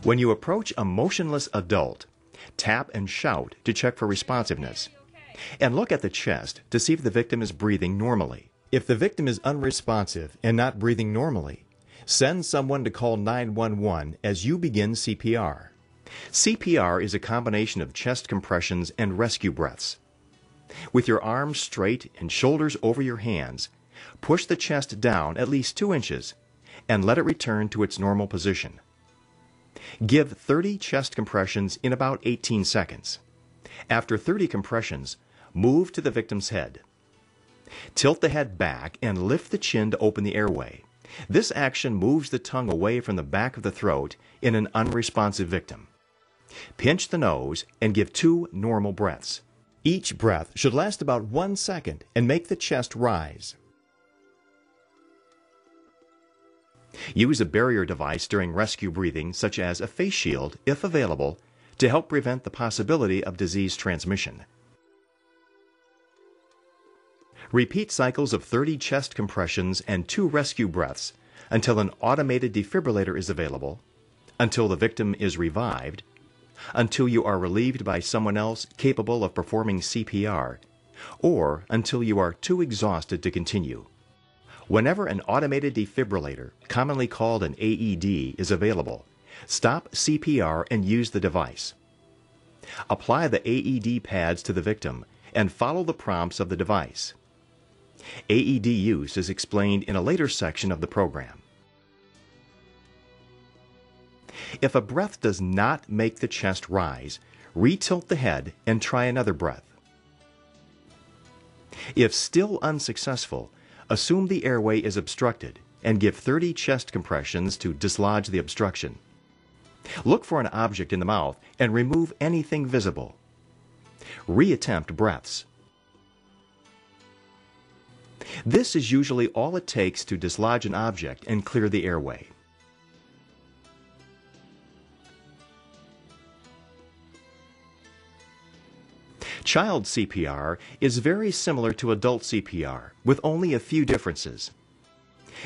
When you approach a motionless adult, tap and shout to check for responsiveness, and look at the chest to see if the victim is breathing normally. If the victim is unresponsive and not breathing normally, send someone to call 911 as you begin CPR. CPR is a combination of chest compressions and rescue breaths. With your arms straight and shoulders over your hands, push the chest down at least 2 inches and let it return to its normal position. Give 30 chest compressions in about 18 seconds. After 30 compressions, move to the victim's head. Tilt the head back and lift the chin to open the airway. This action moves the tongue away from the back of the throat in an unresponsive victim. Pinch the nose and give 2 normal breaths. Each breath should last about 1 second and make the chest rise. Use a barrier device during rescue breathing, such as a face shield, if available, to help prevent the possibility of disease transmission. Repeat cycles of 30 chest compressions and 2 rescue breaths until an automated defibrillator is available, until the victim is revived, until you are relieved by someone else capable of performing CPR, or until you are too exhausted to continue. Whenever an automated defibrillator, commonly called an AED, is available, stop CPR and use the device. Apply the AED pads to the victim and follow the prompts of the device. AED use is explained in a later section of the program. If a breath does not make the chest rise, retilt the head and try another breath. If still unsuccessful, assume the airway is obstructed and give 30 chest compressions to dislodge the obstruction. Look for an object in the mouth and remove anything visible. Reattempt breaths. This is usually all it takes to dislodge an object and clear the airway. Child CPR is very similar to adult CPR, with only a few differences.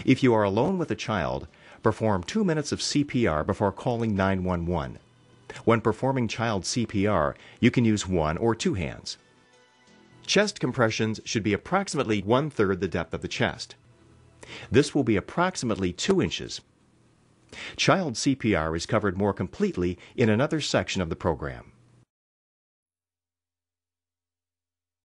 If you are alone with a child, perform 2 minutes of CPR before calling 911. When performing child CPR, you can use 1 or 2 hands. Chest compressions should be approximately 1/3 the depth of the chest. This will be approximately 2 inches. Child CPR is covered more completely in another section of the program.